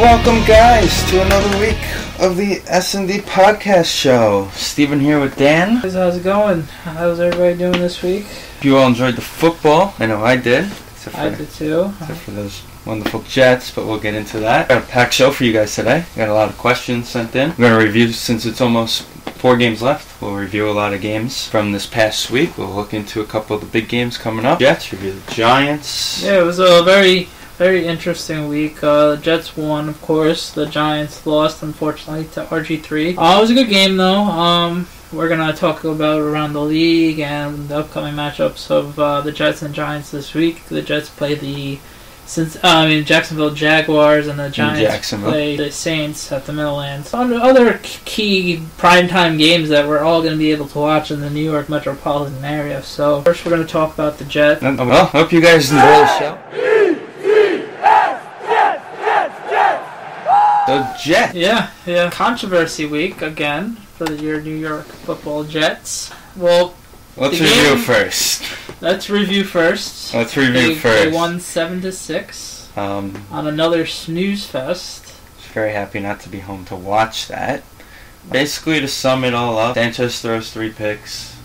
Welcome, guys, to another week of the SND Podcast Show. Steven here with Dan. How's it going? How's everybody doing this week? You all enjoyed the football. I know I did. I did too. Except for those wonderful Jets, but we'll get into that. Got a packed show for you guys today. Got a lot of questions sent in. We're going to review, since it's almost 4 games left, we'll review a lot of games from this past week. We'll look into a couple of the big games coming up. Jets, review the Giants. Yeah, it was a very interesting week. The Jets won, of course. The Giants lost, unfortunately, to RG3. It was a good game, though. We're going to talk about around the league and the upcoming matchups of the Jets and Giants this week. The Jets play the Jacksonville Jaguars, and the Giants play the Saints at the Meadowlands. Other key primetime games that we're all going to be able to watch in the New York metropolitan area. So first, we're going to talk about the Jets. Well, hope you guys enjoy the show. The Jets. Yeah. Controversy week again for your New York Football Jets. Well, let's review first. They won 7-6 on another snooze fest. Very happy not to be home to watch that. Basically, to sum it all up, Sanchez throws 3 picks.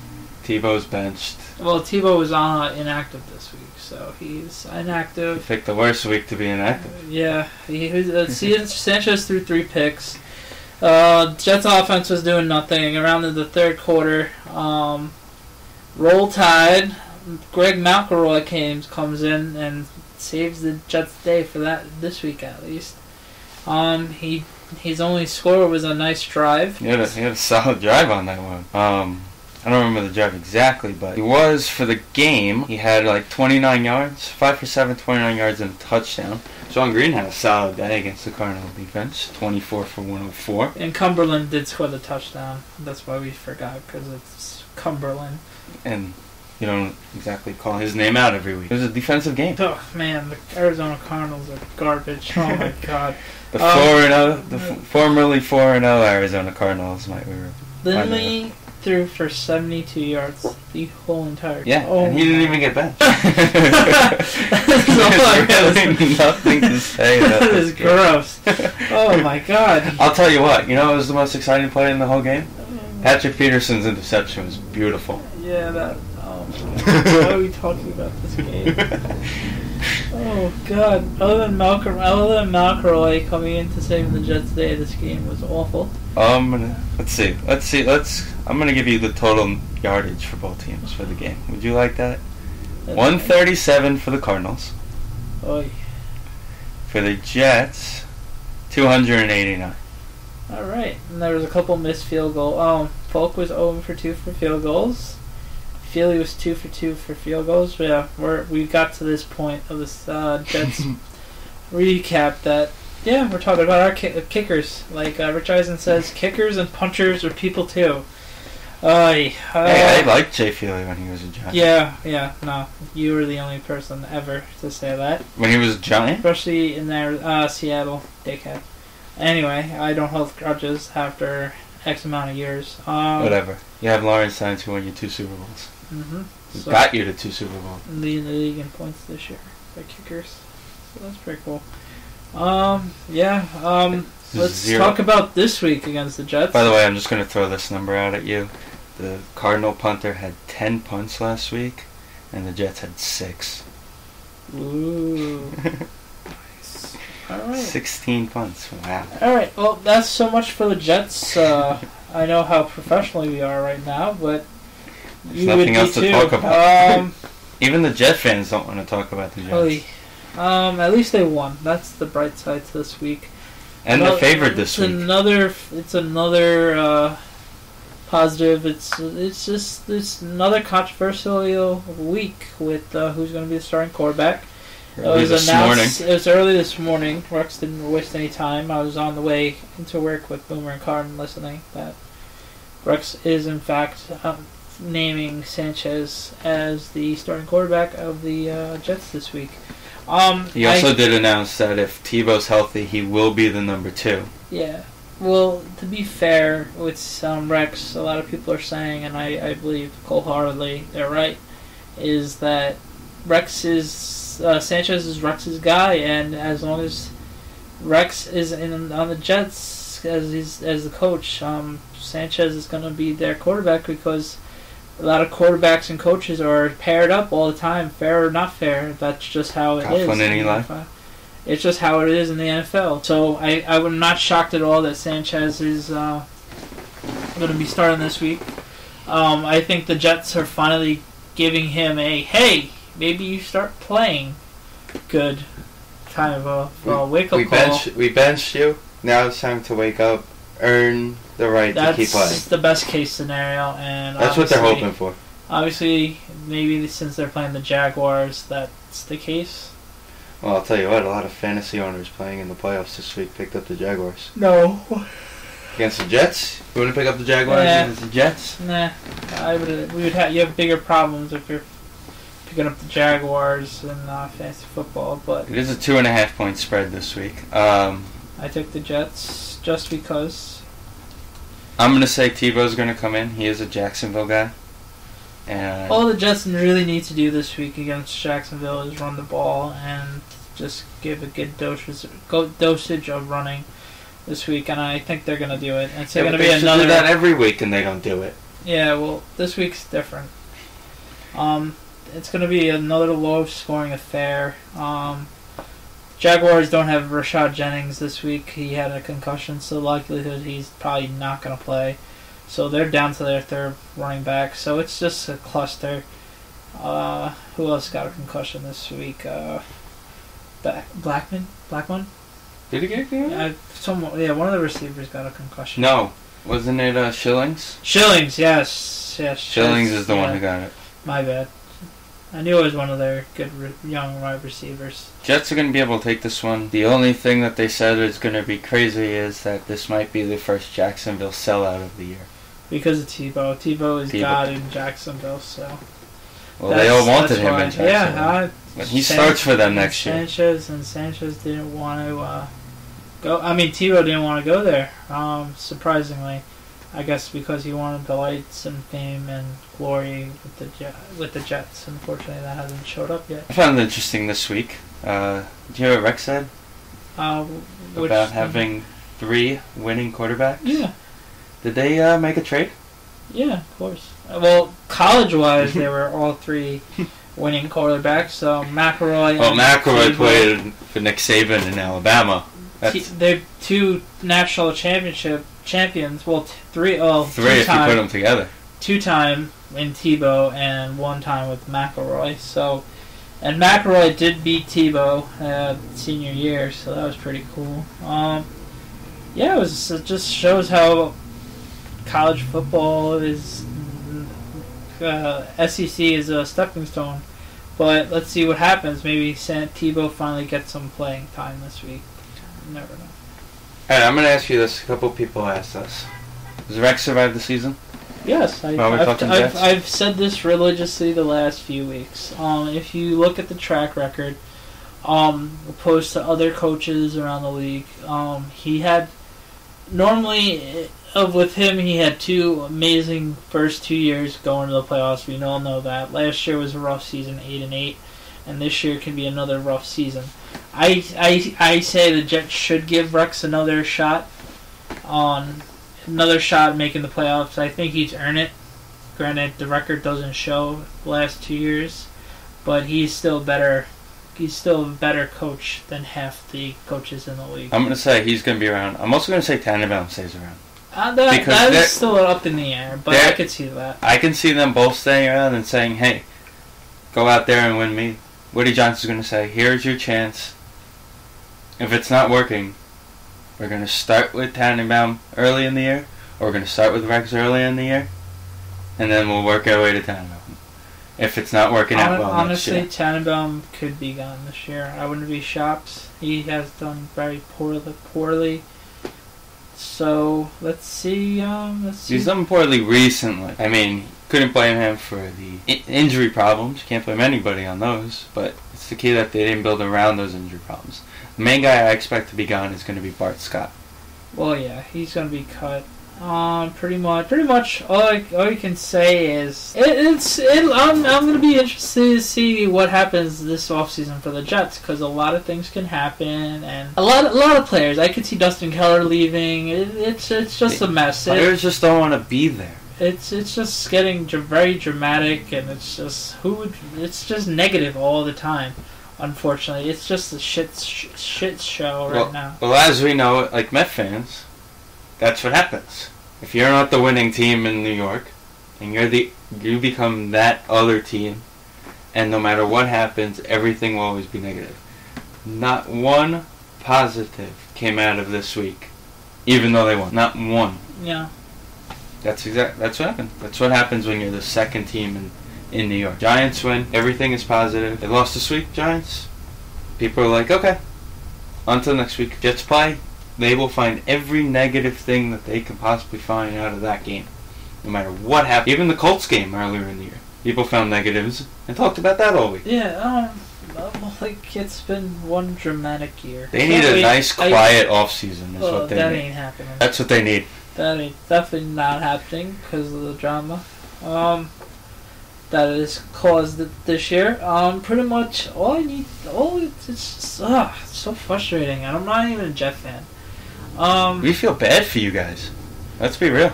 Tebow's benched. Well, Tebow was inactive this week, so he's inactive. He picked the worst week to be inactive. Yeah, Sanchez threw 3 picks. Jets offense was doing nothing. Around in the third quarter, Roll Tide, Greg McElroy comes in and saves the Jets' day for that this week at least. His only score was a nice drive. He had a solid drive on that one. I don't remember the drive exactly, but he was, for the game, he had like 29 yards, 5 for 7, 29 yards and a touchdown. John Green had a solid day against the Cardinal defense, 24 for 104. And Cumberland did score the touchdown. That's why we forgot, because it's Cumberland. And you don't exactly call his name out every week. It was a defensive game. Oh, man, the Arizona Cardinals are garbage. Oh, my God. The 4-0, the formerly 4-0 Arizona Cardinals might be. Lindley threw for 72 yards the whole entire game. Yeah, and he didn't even get benched. There's really nothing to say about that this is game. gross. Oh, my God. I'll tell you what, what was the most exciting play in the whole game? Patrick Peterson's interception was beautiful. Yeah, that. Why are we talking about this game? Oh God! Other than McElroy coming in to save the Jets' day, this game was awful. Let's see. I'm gonna give you the total yardage for both teams for the game. Would you like that? 137 for the Cardinals. Oy. For the Jets, 289. All right, and there was a couple missed field goals. Folk was 0 for 2 for field goals. Feely was 2 for 2 for field goals. Yeah, we got to this point of this Jets recap that we're talking about our kickers. Like Rich Eisen says, kickers and punchers are people too. I liked Jay Feely when he was a Giant. Yeah. No, you were the only person ever to say that. When he was a Giant, especially in their Seattle dickhead. Anyway, I don't hold grudges after X amount of years. Whatever. You have Lawrence Sainz who won you 2 Super Bowls. Mm-hmm. So got you to 2 Super Bowls. Leading the league in points this year by kickers. So that's pretty cool. Let's talk about this week against the Jets. By the way, I'm just going to throw this number out at you. The Cardinal punter had 10 punts last week, and the Jets had 6. Ooh. Nice. All right. 16 punts. Wow. All right. Well, that's so much for the Jets. I know how professionally we are right now, but there's nothing else to talk about. Even the Jet fans don't want to talk about the Jets. At least they won. That's the bright side this week. And they're favored this week. It's another positive. It's another controversial week with who's going to be the starting quarterback. It was early this morning. Rex didn't waste any time. I was on the way into work with Boomer and Carden listening that Rex is in fact naming Sanchez as the starting quarterback of the Jets this week. He also did announce that if Tebow's healthy, he will be the number 2. Yeah. Well, to be fair with Rex, a lot of people are saying, and I believe wholeheartedly they're right, is that Sanchez is Rex's guy, and as long as Rex is on the Jets as the coach. Sanchez is going to be their quarterback because a lot of quarterbacks and coaches are paired up all the time, fair or not fair. That's just how it is. Coughlin and Eli. It's just how it is in the NFL. So I'm not shocked at all that Sanchez is going to be starting this week. I think the Jets are finally giving him a, hey, maybe you start playing good kind of a wake-up call. We benched you. Now it's time to wake up, earn the right to keep playing. That's the best case scenario. And that's what they're hoping for. Obviously, maybe since they're playing the Jaguars, that's the case. Well, I'll tell you what, a lot of fantasy owners playing in the playoffs this week picked up the Jaguars. No. Against the Jets? You want to pick up the Jaguars against the Jets? Nah. You have bigger problems if you're picking up the Jaguars in fantasy football, but... It is a 2.5 point spread this week. I took the Jets just because. I'm going to say Tebow's going to come in. He is a Jacksonville guy. And all the Jets really need to do this week against Jacksonville is run the ball and just give a good dosage of running this week, and I think they're going to do it. And it's going to be another. Do that every week, and they don't do it. Yeah, well, this week's different. It's going to be another low-scoring affair. Jaguars don't have Rashad Jennings this week. He had a concussion, so likelihood he's probably not going to play. So they're down to their third running back. So it's just a cluster. Who else got a concussion this week? Blackman? Did he get a concussion? One of the receivers got a concussion. No. Wasn't it Shillings? Shillings, yes. Shillings is the one who got it. My bad. I knew it was one of their good young wide receivers. Jets are going to be able to take this one. The only thing that they said is going to be crazy is that this might be the first Jacksonville sellout of the year. Because of Tebow. Tebow is God in Jacksonville, so... Well, they all wanted him in Jacksonville. Yeah, but he starts for them next year. Sanchez didn't want to go... I mean, Tebow didn't want to go there, surprisingly. I guess because he wanted the lights and fame and glory with the Jets. Unfortunately, that hasn't showed up yet. I found it interesting this week. Did you hear what Rex said? About having 3 winning quarterbacks? Yeah. Did they make a trade? Yeah, of course. Well, college-wise, they were all 3 winning quarterbacks. So McElroy. Well, McElroy played for Nick Saban in Alabama. They're 2 national championship champions. Well, 3. Oh, 3 if you put them together. 2-time in Tebow and 1 time with McElroy. So, and McElroy did beat Tebow senior year, so that was pretty cool. Yeah, it just shows how college football is. SEC is a stepping stone, but let's see what happens. Maybe Tebow finally gets some playing time this week. You never know. Alright, I'm going to ask you this. A couple people asked us. Does Rex survive the season? Yes. I've said this religiously the last few weeks. If you look at the track record, opposed to other coaches around the league, he had... Normally, with him, he had 2 amazing first 2 years going to the playoffs. We all know that. Last year was a rough season, 8-8, and this year can be another rough season. I say the Jets should give Rex another shot making the playoffs. I think he's earned it. Granted, the record doesn't show the last 2 years, but he's still better. He's still a better coach than half the coaches in the league. I'm going to say he's going to be around. I'm also going to say Tannenbaum stays around. That is still up in the air, but I could see that. I can see them both staying around and saying, hey, go out there and win me. Woody Johnson's going to say, here's your chance. If it's not working, we're going to start with Tannenbaum early in the year, or we're going to start with Rex early in the year, and then we'll work our way to Tannenbaum. If it's not working out well honestly, next year. Tannenbaum could be gone this year. I wouldn't be shocked. He has done very poorly. So, let's see. He's done poorly recently. I mean, couldn't blame him for the injury problems. You can't blame anybody on those. But it's the key that they didn't build around those injury problems. The main guy I expect to be gone is going to be Bart Scott. Well, yeah, he's going to be cut. Pretty much. All you can say is I'm gonna be interested to see what happens this offseason for the Jets, because a lot of things can happen, and a lot of players. I could see Dustin Keller leaving. It's just a mess. Players just don't want to be there. It's just getting very dramatic, and it's just negative all the time. Unfortunately, it's just a shit show right now. Well, as we know, like Met fans, that's what happens. If you're not the winning team in New York, and you become that other team, and no matter what happens, everything will always be negative. Not one positive came out of this week, even though they won. Not one. Yeah. That's what happened. That's what happens when you're the second team in New York. Giants win. Everything is positive. They lost this week, Giants. People are like, okay, on to the next week. Jets play. They will find every negative thing that they can possibly find out of that game, no matter what happened. Even the Colts game earlier in the year, people found negatives and talked about that all week. Yeah, like it's been one dramatic year. They need a nice, quiet off-season is what they need. That ain't happening. That's what they need. That ain't definitely not happening because of the drama that is caused this year. Pretty much it's just it's so frustrating, and I'm not even a Jet fan. We feel bad for you guys. Let's be real.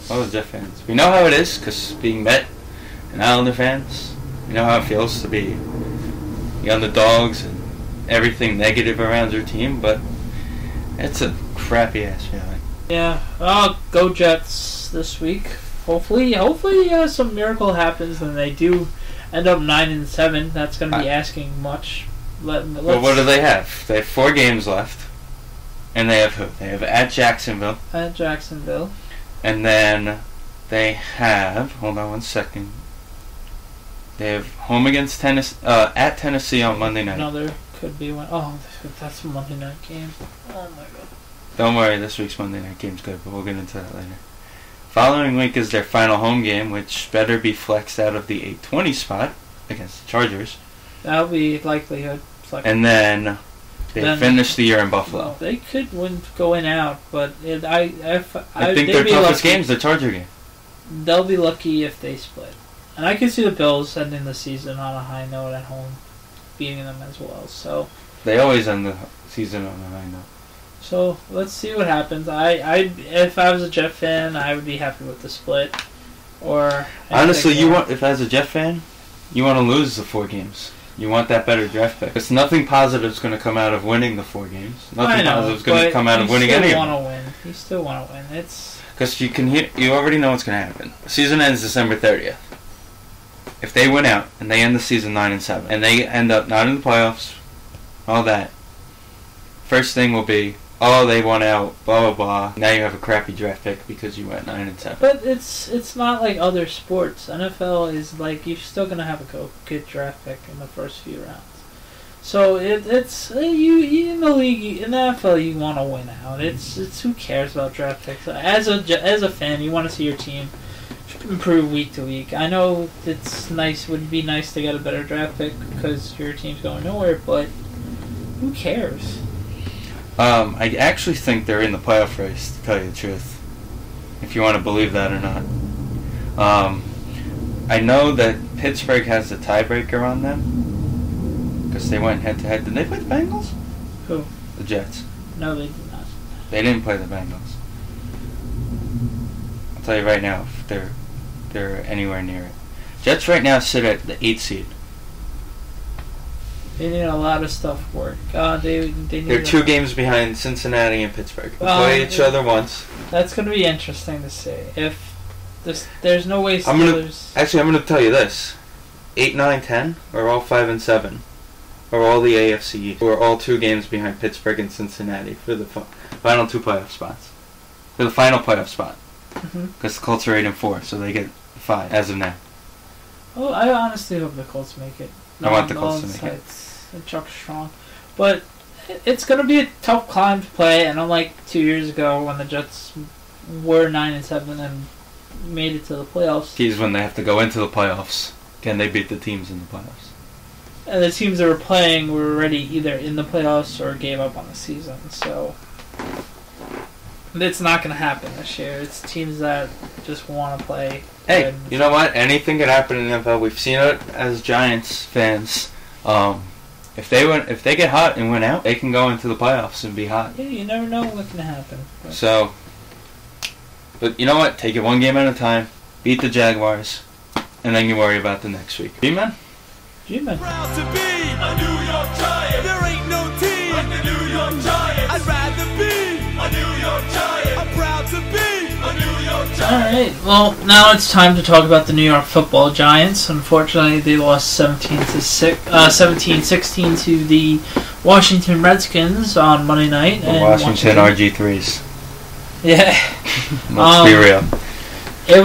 All the Jet fans. We know how it is, because being Met and Islander fans, we know how it feels to be the underdogs and everything negative around your team, but it's a crappy ass feeling. Yeah, go Jets this week. Hopefully, some miracle happens and they do end up 9-7. That's going to be asking much. Well, what do they have? They have 4 games left. And they have who? They have at Jacksonville. And then they have... Hold on one second. They have home against at Tennessee on Monday night. Another could be one. Oh, that's a Monday night game. Oh my god. Don't worry, this week's Monday night game's good, but we'll get into that later. Following week is their final home game, which better be flexed out of the 8-20 spot against the Chargers. That'll be likelihood. And then they finish the year in Buffalo. Well, they could go in out, but I think their toughest game is the Charger game. They'll be lucky if they split. And I can see the Bills ending the season on a high note at home, beating them as well. So they always end the season on a high note. So let's see what happens. If I was a Jet fan, I would be happy with the split. Or honestly, if as a Jet fan, you want to lose the 4 games. You want that better draft pick. Because nothing positive is going to come out of winning the 4 games. Nothing positive is going to come out of winning any of them. You still want to win. It's because you already know what's going to happen. The season ends December 30th. If they win out and they end the season 9-7 and they end up not in the playoffs, all that, first thing will be, oh, they won out, blah, blah, blah. Now you have a crappy draft pick because you went 9-7. But it's not like other sports. NFL is like, you're still going to have a good draft pick in the first few rounds. So it's you in the league, in the NFL, you want to win out. It's who cares about draft picks? As a fan, you want to see your team improve week to week. I know it's nice. Would be nice to get a better draft pick because your team's going nowhere, but who cares? I actually think they're in the playoff race, to tell you the truth, if you want to believe that or not. I know that Pittsburgh has the tiebreaker on them because they went head-to-head. Did they play the Bengals? Who? The Jets. No, they did not. They didn't play the Bengals. I'll tell you right now if they're anywhere near it. Jets right now sit at the 8th seed. They need a lot of stuff work. They're 2 games behind Cincinnati and Pittsburgh. They play each other once. That's going to be interesting to see. If there's no way Steelers... I'm going to tell you this. 8, 9, 10 are all 5-7. Are all the AFC. Who are all 2 games behind Pittsburgh and Cincinnati for the final 2 playoff spots. For the final playoff spot. Because the Colts are 8-4, so they get 5 as of now. Oh, I honestly hope the Colts make it. I want the Colts to make it. And Chuck's strong. But it's going to be a tough climb to play, and unlike 2 years ago when the Jets were 9-7 and made it to the playoffs. Here's when they have to go into the playoffs. Can they beat the teams in the playoffs? And the teams that were playing were already either in the playoffs or gave up on the season, so... It's not going to happen this year. It's teams that just want to play. Hey, you know what? Anything could happen in the NFL. We've seen it as Giants fans. If they get hot and win out, they can go into the playoffs and be hot. Yeah, you never know what can happen. But you know what? Take it one game at a time. Beat the Jaguars, and then you worry about the next week. G-Man? G-Man. Proud to be a New York Giant. There ain't no team like the New York Giants. I'd rather be a New York Giant. I'm proud to be a New York Giant. Alright, well, now it's time to talk about the New York Football Giants. Unfortunately, they lost 17-16 to the Washington Redskins on Monday night. The Washington RG3s. Yeah. Let's be real. It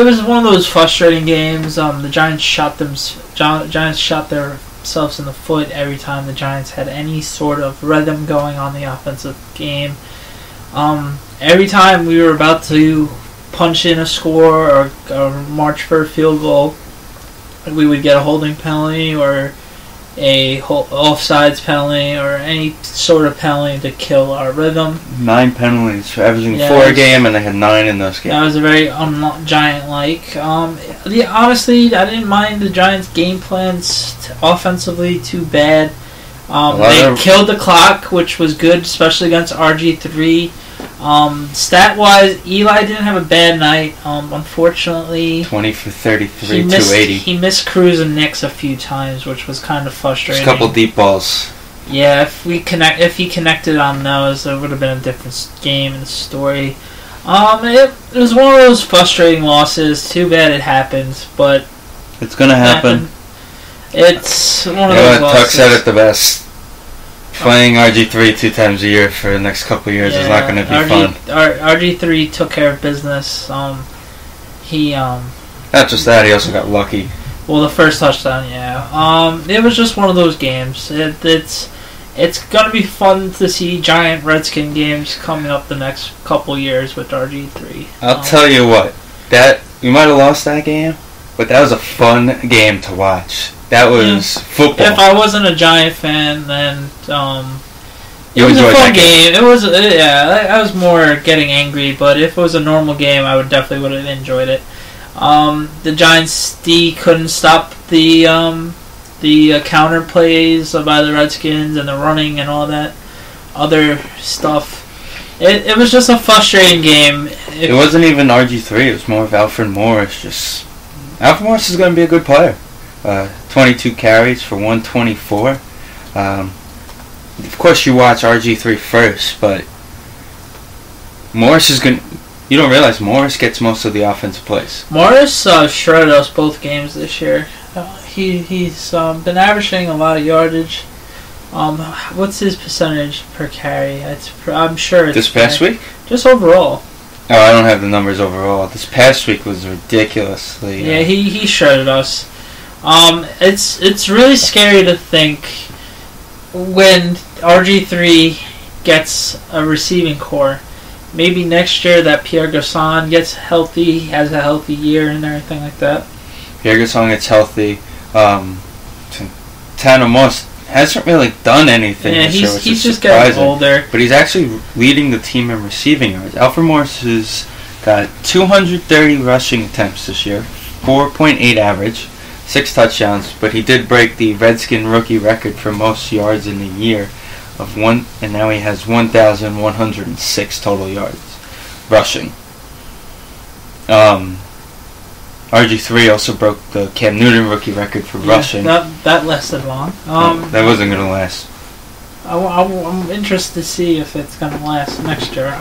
was one of those frustrating games. The Giants shot themselves in the foot every time the Giants had any sort of rhythm going on the offensive game. Every time we were about to punch in a score or march for a field goal, we would get a holding penalty or a offsides penalty or any sort of penalty to kill our rhythm. 9 penalties, averaging 4 a game, and they had 9 in those games. That was a very Giant-like. Honestly, I didn't mind the Giants' game plans offensively too bad. They killed the clock, which was good, especially against RG3. Stat-wise, Eli didn't have a bad night. Unfortunately, 20 for 33, 280. He missed Cruz and Nix a few times, which was kind of frustrating. Just a couple deep balls. Yeah, if he connected on those, it would have been a different game and story. It was one of those frustrating losses. Too bad it happened, but it's gonna happen. It's one of those losses. Tuck said it the best. Playing RG3 2 times a year for the next couple of years is not going to be fun. RG3 took care of business. He not just that, he also got lucky. Well, the first touchdown, yeah. It was just one of those games. It's going to be fun to see Giant Redskin games coming up the next couple years with RG3. I'll tell you what, that we might have lost that game, but that was a fun game to watch. That was football. If I wasn't a Giant fan, then it you was a enjoyed fun that game. It was I was more getting angry, but if it was a normal game, I would definitely have enjoyed it. The Giants D couldn't stop the counter plays by the Redskins and the running and all that other stuff. It was just a frustrating game. It wasn't even RG3. It was more of Alfred Morris. Alfred Morris is going to be a good player. 22 carries for 124. Of course, you watch RG3 first, but Morris is going. You don't realize Morris gets most of the offensive plays. Morris shredded us both games this year. He's been averaging a lot of yardage. What's his percentage per carry? I'm sure it's this past week. Just overall. Oh, I don't have the numbers overall. This past week was ridiculously. Yeah, he shredded us. It's really scary to think when RG3 gets a receiving core. Maybe next year that Pierre Garçon gets healthy, has a healthy year and everything like that. Pierre Garçon gets healthy. Tanner Moss hasn't really done anything this year, which is just surprising. getting older. But he's actually leading the team in receiving yards. Alfred Morris has got 230 rushing attempts this year, 4.8 average. 6 touchdowns, but he did break the Redskin rookie record for most yards in a year of one, and now he has 1,106 total yards rushing. RG3 also broke the Cam Newton rookie record for rushing. That lasted long. That wasn't going to last. I'm interested to see if it's going to last next year.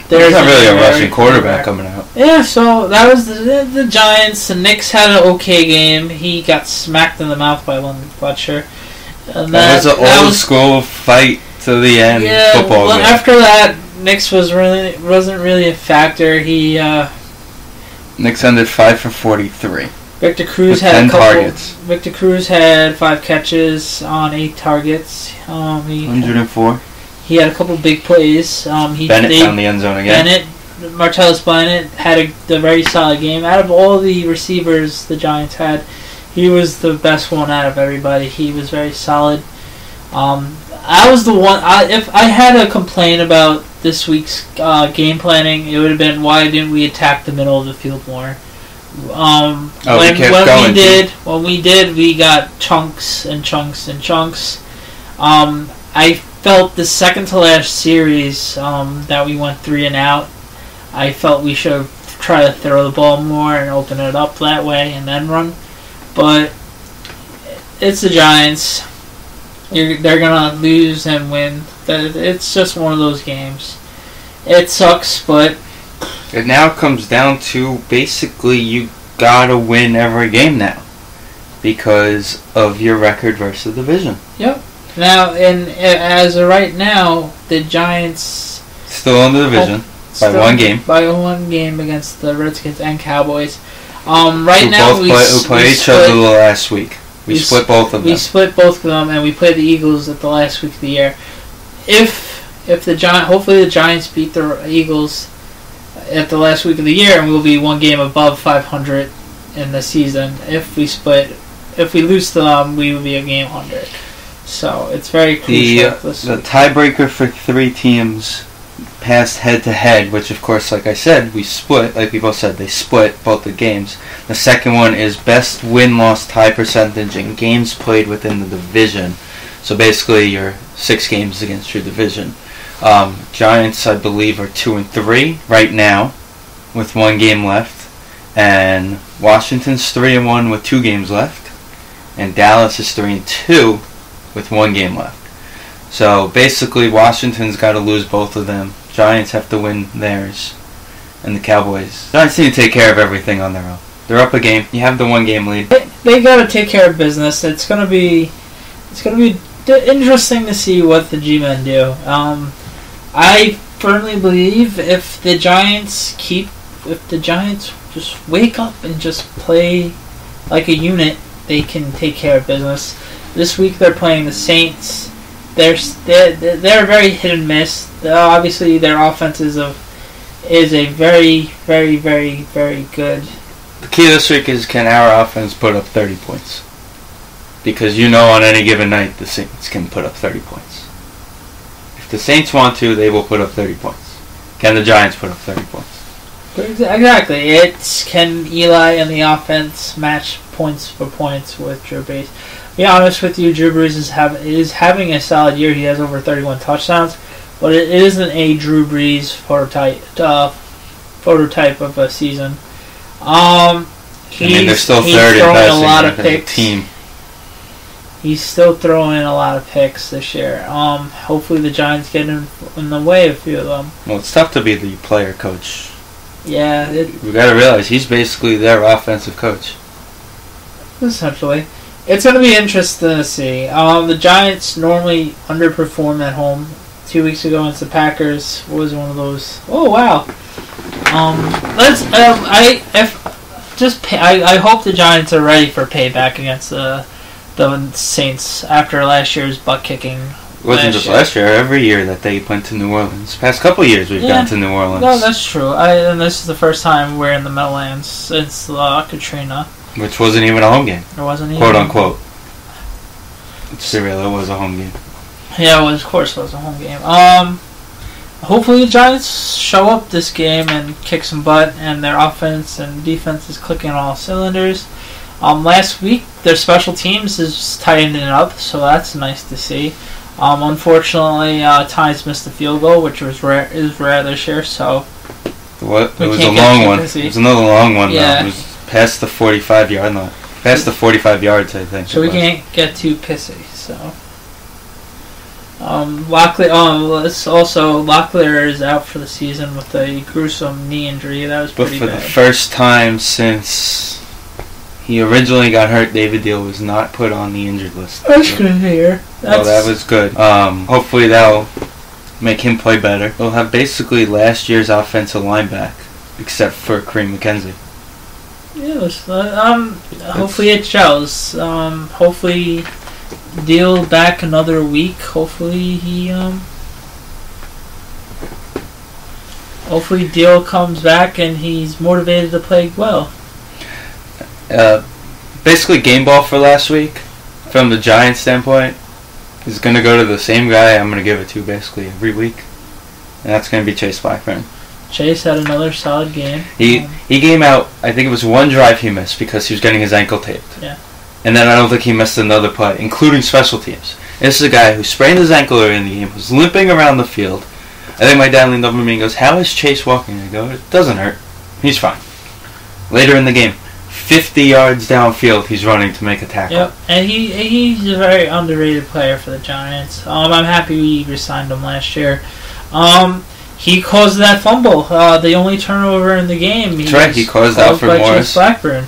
There's not really a rushing quarterback coming out. Yeah, so that was the Giants. The Knicks had an okay game. He got smacked in the mouth by London Fletcher. And that was an old school fight to the end football game. After that, Knicks wasn't really a factor. Knicks ended 5 for 43. Victor Cruz had 10 targets. Victor Cruz had 5 catches on 8 targets. 104. He had a couple big plays. Bennett found the end zone again. Martellus Bennett had a very solid game. Out of all the receivers the Giants had, he was the best one out of everybody. He was very solid. I was the one. If I had a complaint about this week's game planning, it would have been, why didn't we attack the middle of the field more? When we did, we got chunks and chunks and chunks. I felt the second to last series that we went 3 and out, I felt we should have tried to throw the ball more and open it up that way and then run. But it's the Giants. They're going to lose and win. It's just one of those games. It sucks, but... It now comes down to basically you gotta win every game now because of your record versus the division. Yep. Now, as of right now, the Giants... Still in the division by 1 game. By 1 game against the Redskins and Cowboys. Right now, we played each other last week. We split both of them. We split both of them, and we played the Eagles at the last week of the year. Hopefully the Giants beat the Eagles at the last week of the year, and we'll be 1 game above 500 in the season. If we lose to them, we will be a game under. So it's very crucial. The tiebreaker for 3 teams passed head-to-head, which of course, like I said, we split. Like we both said, they split both the games. The second one is best win-loss tie percentage in games played within the division. So basically, your 6 games against your division. Giants, I believe, are 2-3 right now, with 1 game left, and Washington's 3-1 with 2 games left, and Dallas is 3-2 with 1 game left. So basically, Washington's got to lose both of them. Giants have to win theirs, and the Cowboys. Giants need to take care of everything on their own. They're up a game. You have the 1 game lead. They got to take care of business. It's gonna be interesting to see what the G-men do. I firmly believe if the Giants just wake up and just play like a unit, they can take care of business. This week they're playing the Saints. They're very hit and miss. Obviously, their offense is a very, very, very, very good. The key this week is, can our offense put up 30 points? Because on any given night, the Saints can put up 30 points. If the Saints want to, they will put up 30 points. Can the Giants put up 30 points? Exactly. It's, can Eli and the offense match points for points with Drew Brees? To be honest with you, Drew Brees is having a solid year. He has over 31 touchdowns, but it isn't a Drew Brees prototype of a season. They're still third in passing a lot of picks. Team. He's still throwing a lot of picks this year. Hopefully the Giants get in the way of a few of them. Well, it's tough to be the player coach. Yeah. We got to realize he's basically their offensive coach. Essentially. It's going to be interesting to see. The Giants normally underperform at home. 2 weeks ago against the Packers was one of those. Oh wow! I hope the Giants are ready for payback against the Saints after last year's butt kicking. It wasn't just last year. Every year that they went to New Orleans. Past couple of years we've gone to New Orleans. No, that's true. And this is the first time we're in the Meadowlands since Katrina. Which wasn't even a home game. It wasn't even. Quote unquote. It's real. It was a home game. Yeah, of course it was a home game. Hopefully the Giants show up this game and kick some butt, and their offense and defense is clicking on all cylinders. Last week their special teams is tightening up, so that's nice to see. Unfortunately, Tynes missed the field goal, which is rare this year. So it was a long one. It was another long one. Yeah. Though. It was past the 45-yard line. Past the 45 yards, I think. So we can't get too pissy. So Locklear is out for the season with a gruesome knee injury. That was pretty bad. But for the first time since he originally got hurt, David Deal was not put on the injured list. That's good to hear. Well, that was good. Hopefully that'll make him play better. They'll have basically last year's offensive line back, except for Kareem McKenzie. Yes. Hopefully it gels. Hopefully Deal back another week. Hopefully Deal comes back and he's motivated to play well. Basically, game ball for last week, from the Giants standpoint, is going to go to the same guy I'm going to give it to basically every week. and that's going to be Chase Blackburn. Chase had another solid game. He came out, I think it was one drive he missed because he was getting his ankle taped. Yeah. And then I don't think he missed another play, including special teams. This is a guy who sprained his ankle early in the game, was limping around the field. I think my dad leaned over me and goes, "How is Chase walking?" I go, "It doesn't hurt. He's fine." Later in the game, 50 yards downfield, he's running to make a tackle. Yep, and he's a very underrated player for the Giants. I'm happy we re-signed him last year. He caused that fumble, the only turnover in the game. That's right, he caused Alfred Morris. Chase Blackburn.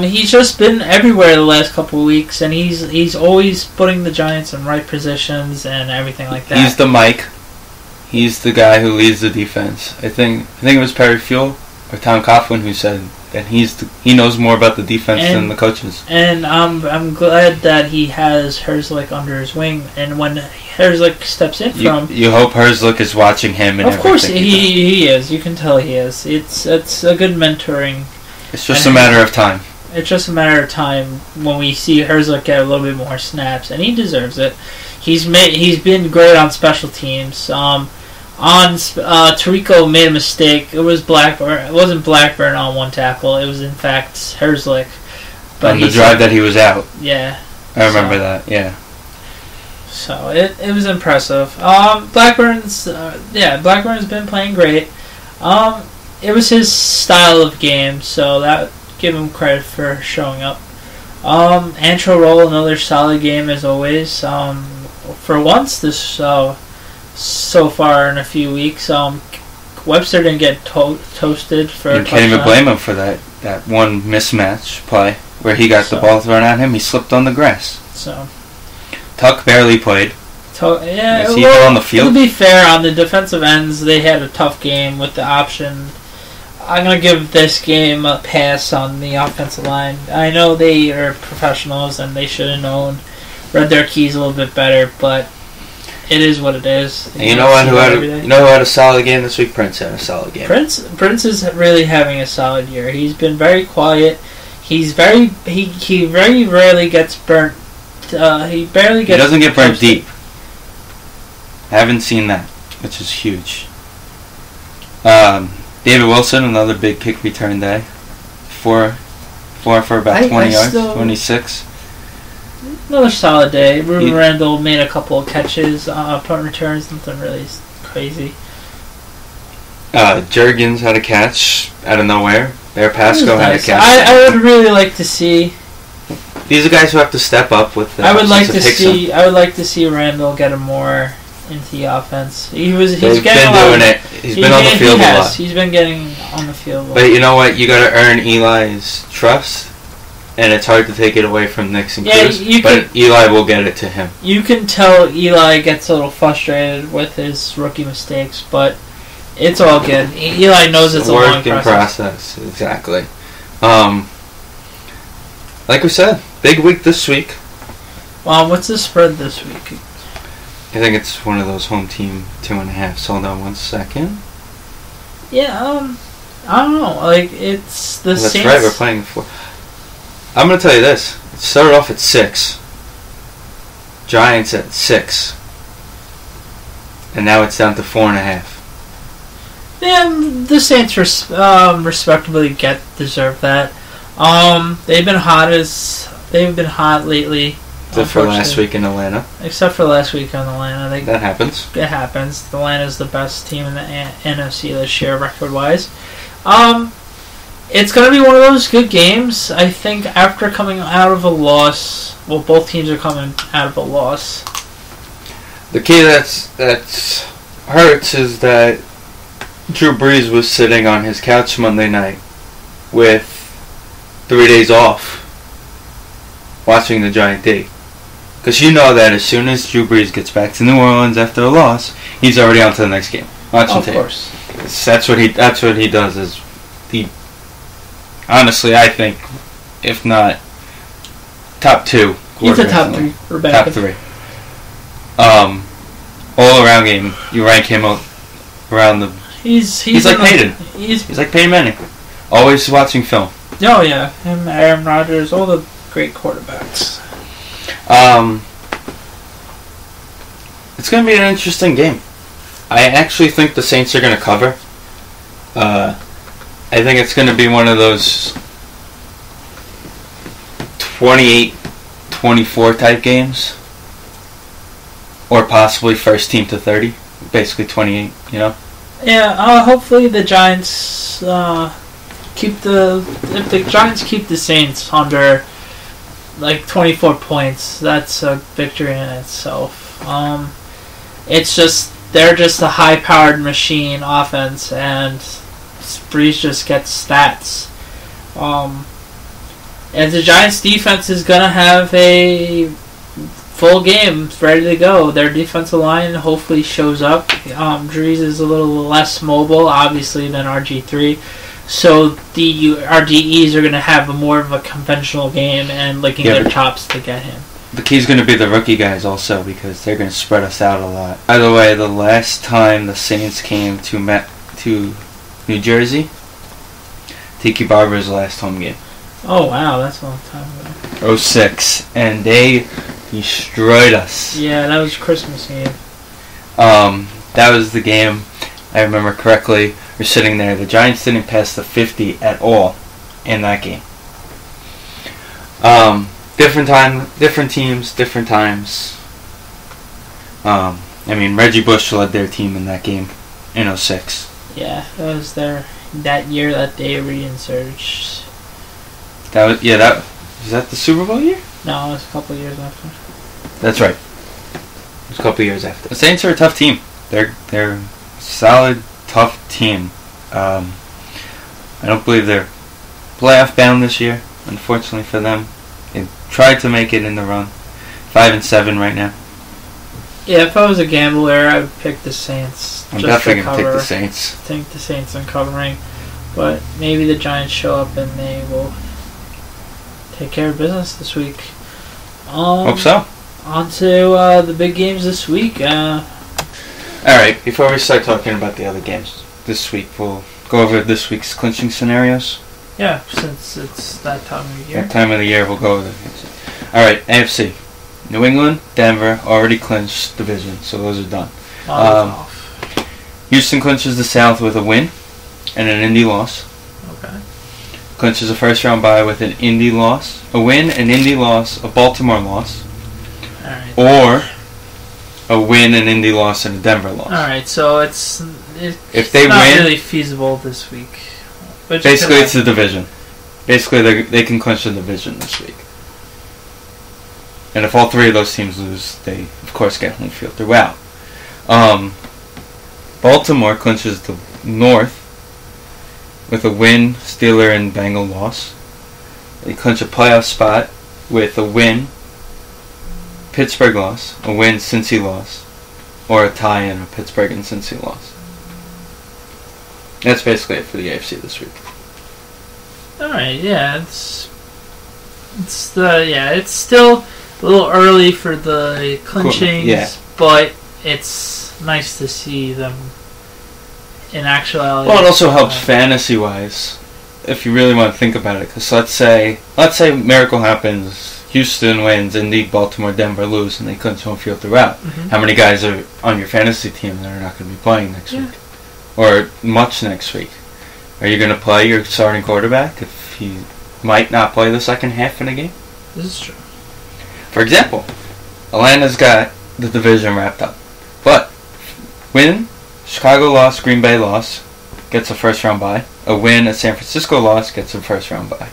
He's just been everywhere the last couple of weeks, and he's always putting the Giants in right positions and everything like that. He's the Mike. He's the guy who leads the defense. I think it was Perry Fuel or Tom Coughlin who said that he knows more about the defense than the coaches. And I'm glad that he has Herzlich under his wing, and when Herzlich steps in you hope Herzlich is watching him. And of course he is. You can tell he is. It's a good mentoring. It's just a matter of time. It's just a matter of time when we see Herzlich get a little bit more snaps, and he deserves it. He's been great on special teams. Tirico made a mistake. It was Blackburn. It wasn't Blackburn on one tackle. It was in fact Herzlich. But on the drive that he was out. Yeah. I remember that. Yeah. So it was impressive. Blackburn's been playing great. It was his style of game, so that give him credit for showing up. Antro Roll, another solid game as always. For once this so far in a few weeks, Webster didn't get toasted for. You can't even blame him for that one mismatch play where he got the ball thrown at him. He slipped on the grass. So Tuck barely played. Yeah, is he on the field? To be fair, on the defensive ends, they had a tough game with the option. I'm going to give this game a pass on the offensive line. I know they are professionals and they should have read their keys a little bit better, but it is what it is. And you know what? Who had a solid game this week? Prince had a solid game. Prince is really having a solid year. He's been very quiet. He very rarely gets burnt. He doesn't get burnt deep. I haven't seen that, which is huge. David Wilson, another big kick return day. Four for about 20 yards, 26. Another solid day. Ruben Randall made a couple of catches, punt returns, nothing really crazy. Jurgens had a catch out of nowhere. Bear Pasco had a catch. I would really like to see. These are guys who have to step up with the. I would like to see Randall get him more into the offense. He's been doing it. He's been on the field a lot. He's been getting on the field a lot. But you know what? You got to earn Eli's trust, and it's hard to take it away from Nixon Cruz. But Eli will get it to him. You can tell Eli gets a little frustrated with his rookie mistakes, but it's all good. Eli knows it's a long process. Exactly. Like we said, big week this week. What's the spread this week? I think it's one of those home team 2.5. Hold on 1 second. Yeah, I don't know. Like, it's the That's Saints. Right, we're playing 4. I'm going to tell you this. It started off at 6. Giants at 6. And now it's down to 4.5. Yeah, the Saints respectably deserve that. They've been hot lately. Except for last week in Atlanta. That happens. It happens. Atlanta's the best team in the NFC this year, record-wise. It's going to be one of those good games. I think after coming out of a loss, both teams are coming out of a loss. The key that hurts is that Drew Brees was sitting on his couch Monday night with 3 days off watching the Giant D. Because you know that as soon as Drew Brees gets back to New Orleans after a loss, he's already on to the next game. Watching tape. Of course. That's what he does. Is honestly, I think, if not top 2. He's a top 3. Top 3. All around game. You rank him around the. He's like Peyton. He's like Peyton Manning. Always watching film. Oh yeah, him, Aaron Rodgers, all the great quarterbacks. It's going to be an interesting game. I actually think the Saints are going to cover. I think it's going to be one of those 28-24 type games. Or possibly first team to 30. Basically 28, you know? Yeah, hopefully the Giants if the Giants keep the Saints under like 24 points, that's a victory in itself. It's just they're just a high-powered machine offense, and Breeze just gets stats. And the Giants' defense is gonna have a full game ready to go. Their defensive line hopefully shows up. Breeze is a little less mobile, obviously, than RG3. So our DEs are going to have more of a conventional game and licking their chops to get him. The key's going to be the rookie guys also, because they're going to spread us out a lot. By the way, the last time the Saints came to New Jersey, Tiki Barber's last home game. Oh, wow, that's a long time ago. 06, and they destroyed us. Yeah, that was Christmas Eve. That was the game, I remember correctly. We're sitting there. The Giants didn't pass the 50 at all in that game. Different time, different teams, different times. I mean, Reggie Bush led their team in that game in 06. Yeah, that was that year that they re-insurged. Was that the Super Bowl year? No, it was a couple of years after. That's right. It was a couple of years after. The Saints are a tough team. They're a solid, tough team. I don't believe they're playoff bound this year, unfortunately for them. They tried to make it in the run. 5-7 right now. Yeah, if I was a gambler, I would pick the Saints. I'm definitely going to pick the Saints. I think the Saints are covering. But maybe the Giants show up and they will take care of business this week. Hope so. On to the big games this week. Alright, before we start talking about the other games this week, we'll go over this week's clinching scenarios. Yeah, since it's that time of the year. That time of the year, we'll go over the Alright, AFC. New England, Denver already clinched division, so those are done. Houston clinches the South with a win and an Indy loss. Okay. Clinches a first-round bye with an Indy loss, a win, an Indy loss, a Baltimore loss, or a win, an Indy loss, and a Denver loss. Alright, so it's if they not win, really feasible this week. Basically, it's the division. Basically, they can clinch the division this week. And if all three of those teams lose, they, of course, get home field throughout. Baltimore clinches the North with a win, Steeler and Bengal loss. They clinch a playoff spot with a win, Pittsburgh loss, a win, Cincy loss, or a tie in a Pittsburgh and Cincy loss. That's basically it for the AFC this week. Alright, yeah, it's still a little early for the clinchings, yeah. But it's nice to see them in actuality. Well, it also helps fantasy-wise, if you really want to think about it. Because let's say miracle happens, Houston wins, Indy, Baltimore, Denver lose, and they clinch home field throughout. Mm-hmm. How many guys are on your fantasy team that are not going to be playing next week? Or much next week? Are you going to play your starting quarterback if he might not play the second half in a game? This is true. For example, Atlanta's got the division wrapped up. But, win, Chicago loss, Green Bay loss, gets a first round bye. A win, a San Francisco loss, gets a first round bye.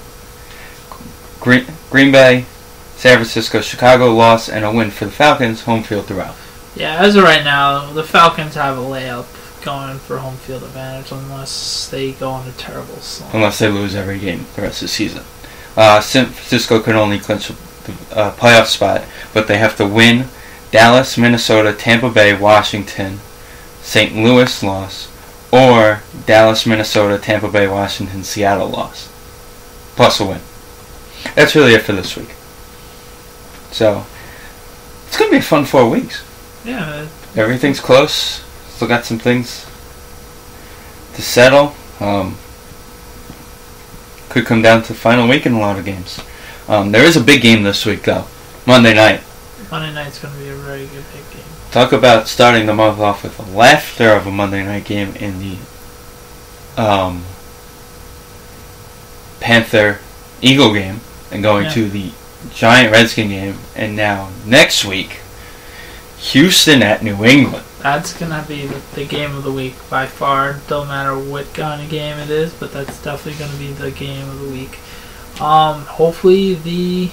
Green Bay, San Francisco, Chicago loss, and a win for the Falcons, home field throughout. Yeah, as of right now, the Falcons have a layup going for home field advantage unless they go on a terrible slump. Unless they lose every game the rest of the season. San Francisco can only clinch a playoff spot, but they have to win Dallas, Minnesota, Tampa Bay, Washington, St. Louis loss, or Dallas, Minnesota, Tampa Bay, Washington, Seattle loss. Plus a win. That's really it for this week. So, it's going to be a fun 4 weeks. Yeah. Everything's close. Still got some things to settle. Could come down to the final week in a lot of games. There is a big game this week, though. Monday night. Monday night's going to be a very good big game. Talk about starting the month off with a laughter of a Monday night game in the Panther-Eagle game and going to the Giant-Redskin game. And now, next week, Houston at New England. That's going to be the game of the week by far. Don't matter what kind of game it is, but that's definitely going to be the game of the week. Hopefully the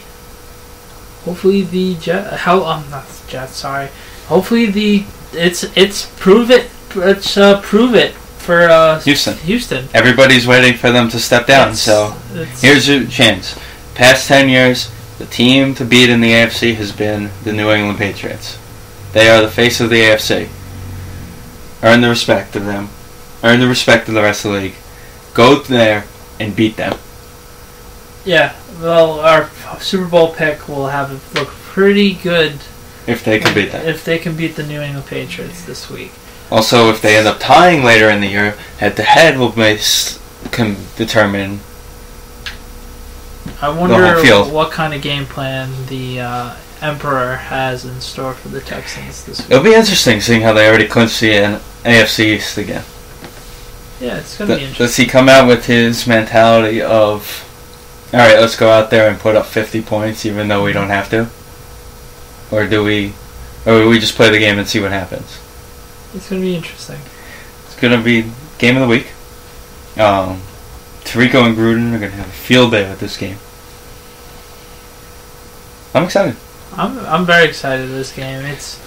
prove it for Houston. Everybody's waiting for them to step down, so here's your chance. Past 10 years, the team to beat in the AFC has been the New England Patriots. They are the face of the AFC. Earn the respect of them. Earn the respect of the rest of the league. Go there and beat them. Yeah, well, our Super Bowl pick will have it look pretty good if they can beat them. If they can beat the New England Patriots this week. Also, if they end up tying later in the year, head-to-head can determine. I wonder what kind of game plan the Emperor has in store for the Texans this week. It'll be interesting seeing how they already clinched the AFC East again. Yeah, it's going to be interesting. Does he come out with his mentality of, all right, let's go out there and put up 50 points even though we don't have to? Or do we just play the game and see what happens? It's going to be interesting. It's going to be game of the week. Tirico and Gruden are going to have a field day with this game. I'm excited. I'm very excited for this game. It's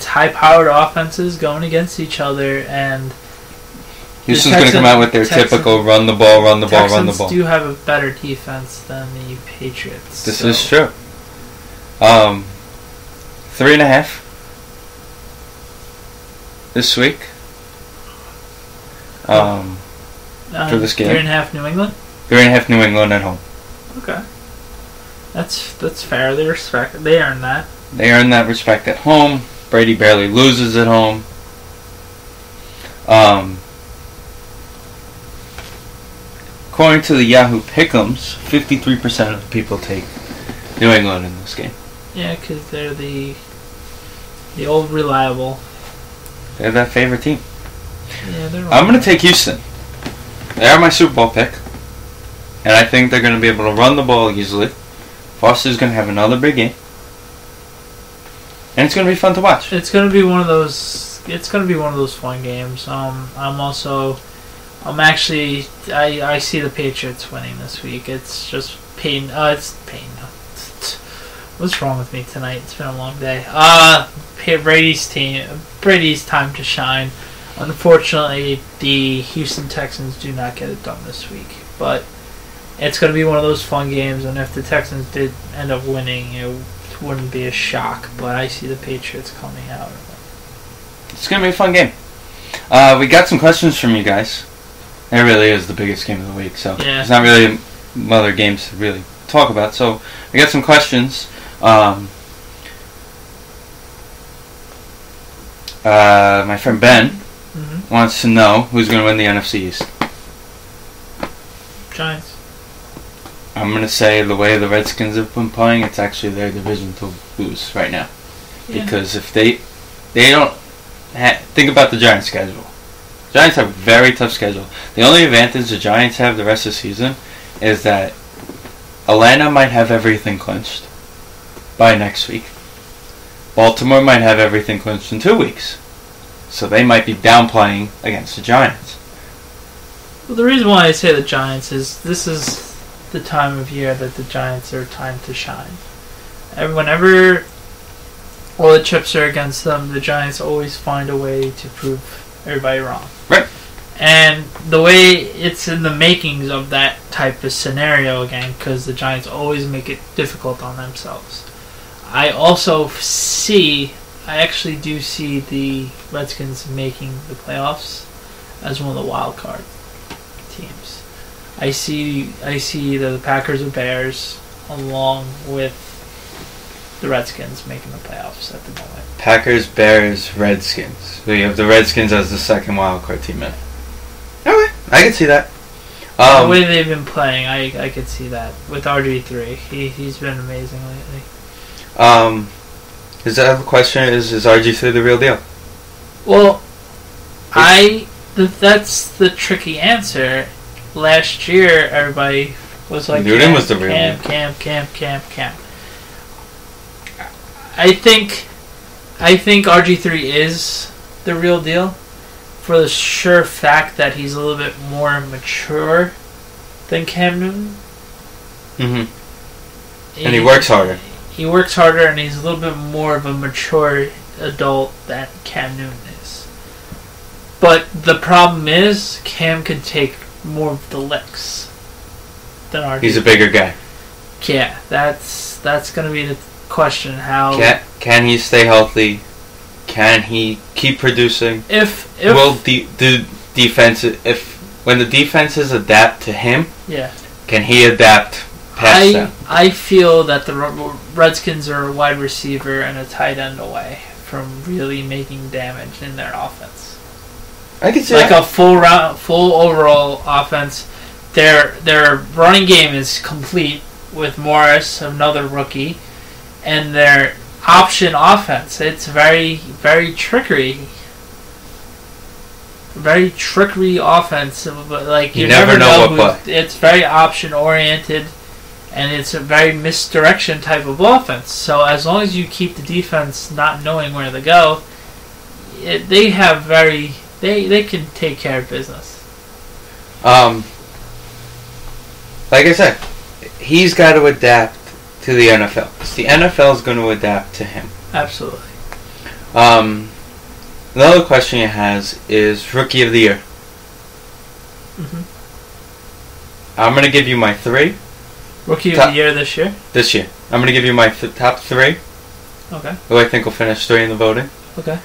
high-powered offenses going against each other, and Houston's going to come out with their typical run the ball. Texans do have a better defense than the Patriots. This is true. 3.5 this week. For this game. 3.5 New England? 3.5 New England at home. Okay. That's fair. They earn that. They earn that respect at home. Brady barely loses at home. According to the Yahoo Pick'ems, 53% of the people take New England in this game. Yeah, because they're the old reliable. They're that favorite team. Yeah, they're. I'm going to take Houston. They are my Super Bowl pick. And I think they're going to be able to run the ball easily. Foster's going to have another big game. And it's going to be fun to watch. It's going to be one of those. It's going to be one of those fun games. I see the Patriots winning this week. It's just pain. It's pain. What's wrong with me tonight? It's been a long day. Brady's time to shine. Unfortunately, the Houston Texans do not get it done this week. But it's going to be one of those fun games, and if the Texans did end up winning, it wouldn't be a shock. But I see the Patriots coming out. It's going to be a fun game. We got some questions from you guys. It really is the biggest game of the week, so There's not really other games to really talk about. So we got some questions. My friend Ben wants to know who's going to win the NFC East. Giants. I'm going to say the way the Redskins have been playing, it's actually their division to lose right now. Yeah. Because if they don't... think about the Giants' schedule. Giants have a very tough schedule. The only advantage the Giants have the rest of the season is that Atlanta might have everything clinched by next week. Baltimore might have everything clinched in 2 weeks. So they might be downplaying against the Giants. Well, the reason why I say the Giants is this is the time of year that the Giants are time to shine. Whenever all the chips are against them, the Giants always find a way to prove everybody wrong. Right. And the way it's in the makings of that type of scenario again, because the Giants always make it difficult on themselves. I actually do see the Redskins making the playoffs as one of the wild card teams. I see the Packers or Bears along with the Redskins making the playoffs at the moment. Packers, Bears, Redskins. So you have the Redskins as the second wild card team in. Okay, I can see that. The way they've been playing, I could see that with RG3. He's been amazing lately. His other question is RG3 the real deal? Well, that's the tricky answer. Last year, everybody was like, Newton was the real deal. Cam. I think RG3 is the real deal for the sure fact that he's a little bit more mature than Cam Newton. Mm-hmm. And he works harder. He works harder, and he's a little bit more of a mature adult than Cam Newton is. But the problem is, Cam could take more of the licks than RG3. He's a bigger guy. Yeah, that's going to be the question. How can he stay healthy? Can he keep producing? Will the defense, when the defenses adapt to him, yeah, can he adapt past them? I feel that the Redskins are a wide receiver and a tight end away from really making damage in their offense. I can see like a full overall offense. Their running game is complete with Morris, another rookie, and their option offense. It's very, very trickery. Very trickery offense. Like you never know what play. It's very option oriented, and it's a very misdirection type of offense. So as long as you keep the defense not knowing where to go, they can take care of business. Like I said, he's got to adapt to the NFL. The NFL is going to adapt to him. Absolutely. Another question he has is Rookie of the Year. Mm-hmm. I'm going to give you my 3. Rookie of the Year this year? This year. I'm going to give you my top 3. Okay. Who I think will finish 3 in the voting. Okay.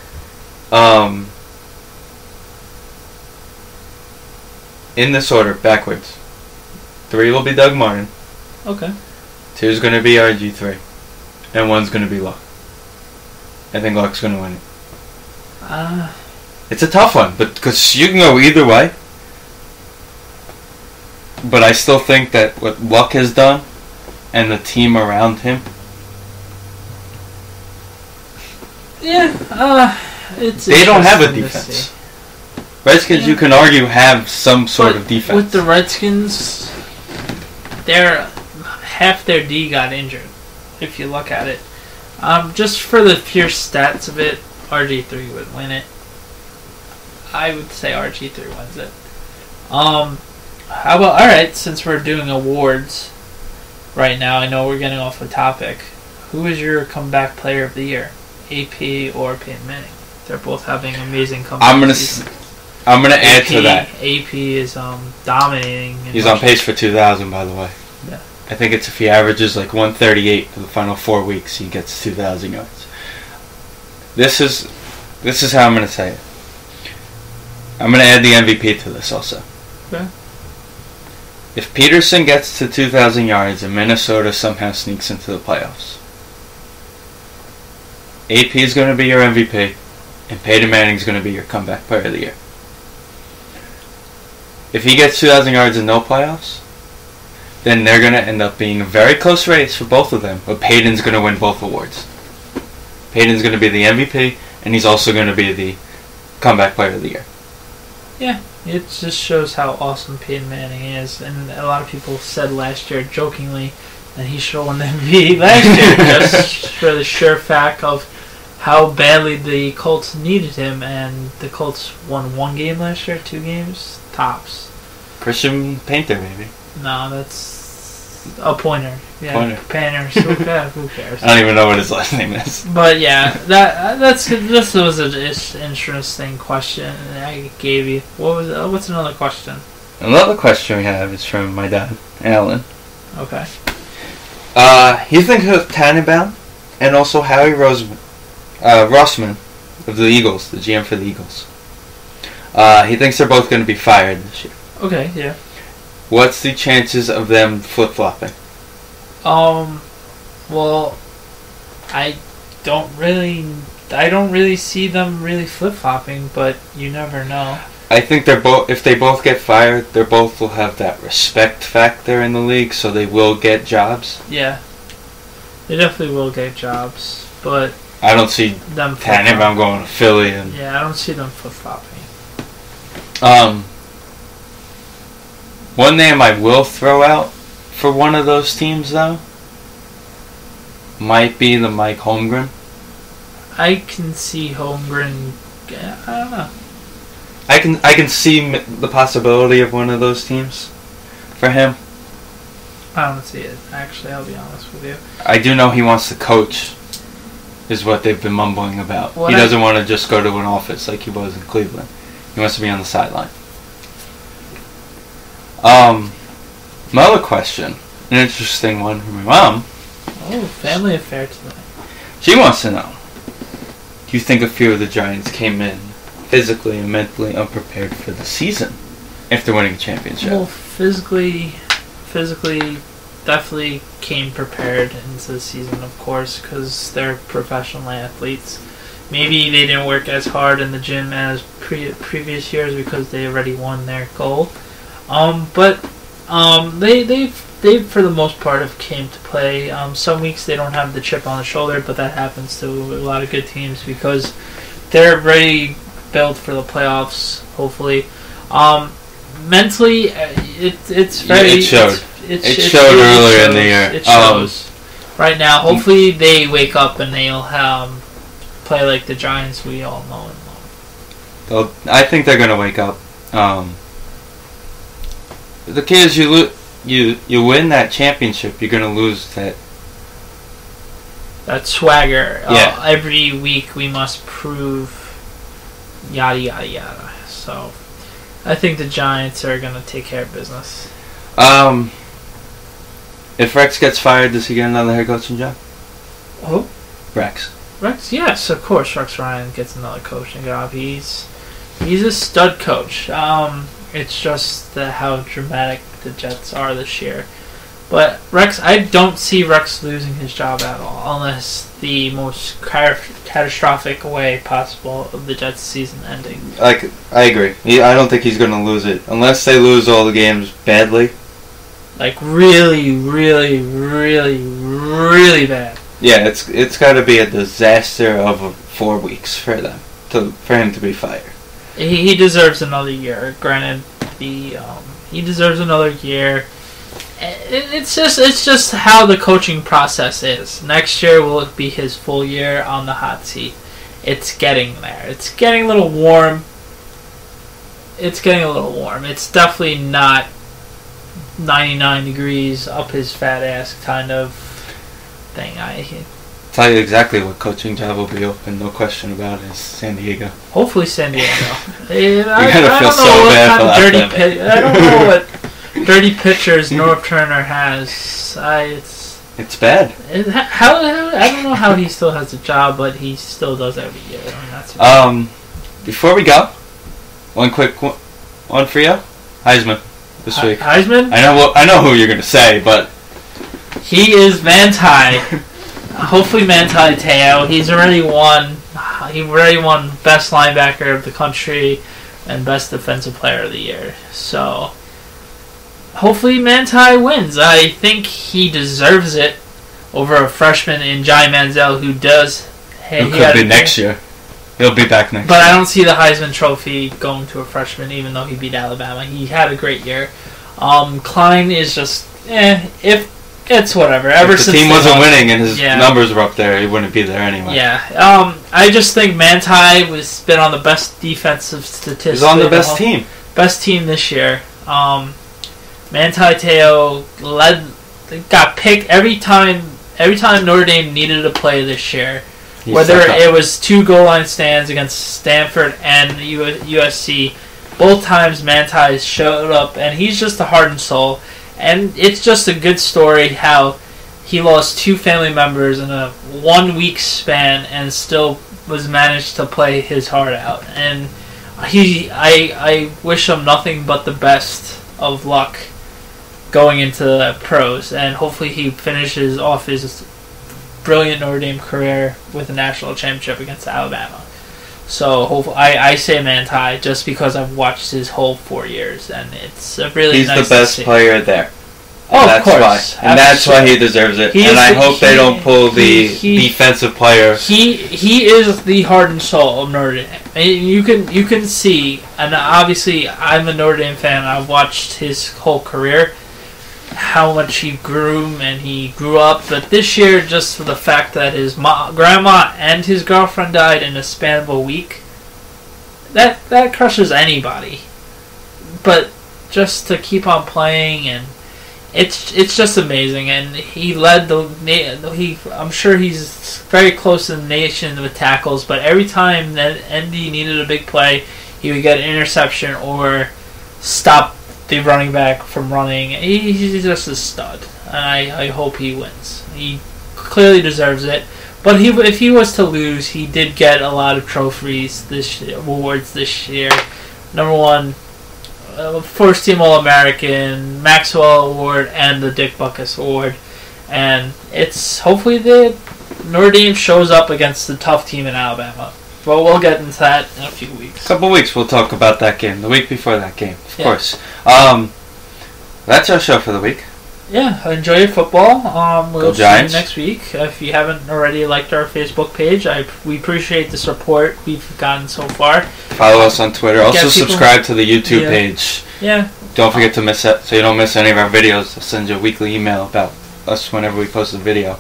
In this order, backwards. 3 will be Doug Martin. Okay. 2 is going to be RG3. And 1's going to be Luck. I think Luck's going to win it. It's a tough one, but because you can go either way. But I still think that what Luck has done and the team around him. Yeah, they don't have a defense. Redskins, you can argue, have some sort of defense. With the Redskins, half their D got injured, if you look at it. Just for the pure stats of it, RG3 would win it. I would say RG3 wins it. How about, alright, since we're doing awards right now, I know we're getting off the topic. Who is your comeback player of the year? AP or Peyton Manning? They're both having amazing comebacks. I'm gonna add to that. AP is dominating. He's on pace for 2,000, by the way. Yeah. I think if he averages like 138 for the final 4 weeks, he gets 2,000 yards. This is how I'm gonna say it. I'm gonna add the MVP to this also. Okay. If Peterson gets to 2,000 yards and Minnesota somehow sneaks into the playoffs, AP is going to be your MVP, and Peyton Manning is going to be your comeback player of the year. If he gets 2,000 yards and no playoffs, then they're going to end up being a very close race for both of them, but Peyton's going to win both awards. Peyton's going to be the MVP, and he's also going to be the comeback player of the year. Yeah, it just shows how awesome Peyton Manning is, and a lot of people said last year, jokingly, that he should have won the MVP last year, just for the sure fact of how badly the Colts needed him, and the Colts won 1 game last year, 2 games, tops. Christian Painter, maybe. No, that's a pointer. Yeah, Pointer. Painters. Who cares? I don't even know what his last name is. But yeah, this was an interesting question I gave you. What's another question? Another question we have is from my dad, Alan. Okay. He thinks of Tannenbaum and also Howie Rossman of the Eagles, the GM for the Eagles. He thinks they're both going to be fired this year. Okay, yeah. What's the chances of them flip-flopping? Well, I don't really see them really flip-flopping, but you never know. I think if they both get fired, they both will have that respect factor in the league, so they will get jobs. Yeah. They definitely will get jobs, but I don't see them Tannenbaum going to Philly. And yeah, I don't see them flip-flopping. One name I will throw out for one of those teams, though, might be the Mike Holmgren. I can see Holmgren. I don't know. I can see the possibility of one of those teams for him. I don't see it. Actually, I'll be honest with you. I do know he wants to coach, is what they've been mumbling about. He doesn't want to just go to an office like he was in Cleveland. He wants to be on the sideline. My other question, an interesting one from my mom. Oh, family affair tonight. She wants to know, do you think a few of the Giants came in physically and mentally unprepared for the season after winning a championship? Well, physically definitely came prepared into the season, of course, because they're professional athletes. Maybe they didn't work as hard in the gym as previous years because they already won their goal. But they for the most part have came to play. Some weeks they don't have the chip on the shoulder, but that happens to a lot of good teams because they're ready built for the playoffs. Hopefully, mentally, it's very. It showed. It showed really earlier shows, in the year. It shows right now. Hopefully, they wake up and they'll play like the Giants we all know and love. I think they're gonna wake up. The kids, you win that championship, you're gonna lose that swagger. Yeah. Every week we must prove yada yada yada. So I think the Giants are gonna take care of business. If Rex gets fired, does he get another head coaching job? Who? Rex, yes, of course. Rex Ryan gets another coaching job. He's a stud coach. It's just how dramatic the Jets are this year. But Rex, I don't see Rex losing his job at all, unless the most catastrophic way possible of the Jets season ending. I agree. I don't think he's going to lose it unless they lose all the games badly. Like really, really, really, really bad. Yeah, it's got to be a disaster of 4 weeks for him to be fired. He deserves another year. Granted, he deserves another year. It's just how the coaching process is. Next year will be his full year on the hot seat. It's getting there. It's getting a little warm. It's definitely not 99 degrees up his fat ass kind of thing. Tell you exactly what coaching job will be open, no question about it, is San Diego. Hopefully San Diego. You're gonna feel so bad for that. I don't know what dirty pitchers North Turner has. It's bad. I don't know how he still has a job, but he still does every year. I mean, before we go, one quick one for you, Heisman this week. Heisman? I know who you're gonna say, but he is Manti. Hopefully Manti Te'o. He's already won. He already won best linebacker of the country and best defensive player of the year. So hopefully Manti wins. I think he deserves it over a freshman in Jai Manziel who could be next year. He'll be back next year. But I don't see the Heisman Trophy going to a freshman, even though he beat Alabama. He had a great year. Klein is just it's whatever. If the team wasn't winning and his numbers were up there, he wouldn't be there anyway. Yeah. I just think Manti was been on the best defensive statistics. He's on the best team. Best team this year. Manti Te'o got picked every time Notre Dame needed a play this year. Whether it was 2 goal line stands against Stanford and USC, both times Manti showed up, and he's just a heart and soul. And it's just a good story how he lost 2 family members in a 1 week span and still was managed to play his heart out. And I wish him nothing but the best of luck going into the pros, and hopefully he finishes off his brilliant Notre Dame career with a national championship against Alabama. So hopefully, I say Manti just because I've watched his whole 4 years, and it's a really He's nice the best to see. player there. Oh, that's of course. why. And that's why he deserves it. And I hope they don't pull the defensive player. He is the heart and soul of Notre Dame. And you can see, and obviously I'm a Notre Dame fan. I've watched his whole career, how much he grew and he grew up. But this year, just for the fact that his grandma and his girlfriend died in a span of a week, that crushes anybody. But just to keep on playing, and it's just amazing. And he led I'm sure he's very close to the nation with tackles. But every time that ND needed a big play, he would get an interception or stop the running back from running. He's just a stud, and I hope he wins. He clearly deserves it. But if he was to lose, he did get a lot of trophies, awards this year. Number one, first team All-American, Maxwell Award, and the Dick Butkus Award. And it's hopefully the Notre Dame shows up against the tough team in Alabama. But we'll get into that in a few weeks. A couple weeks we'll talk about that game. The week before that game, of course. That's our show for the week. Yeah, enjoy your football. We'll see you next week. If you haven't already liked our Facebook page, we appreciate the support we've gotten so far. Follow us on Twitter. Also subscribe to the YouTube page. Yeah. Don't forget to miss it, so you don't miss any of our videos. I'll send you a weekly email about us whenever we post a video.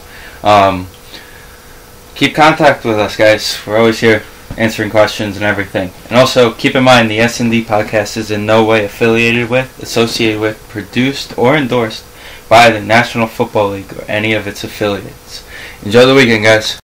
Keep contact with us, guys. We're always here answering questions and everything. And also, keep in mind, the SND podcast is in no way affiliated with, associated with, produced, or endorsed by the National Football League or any of its affiliates. Enjoy the weekend, guys.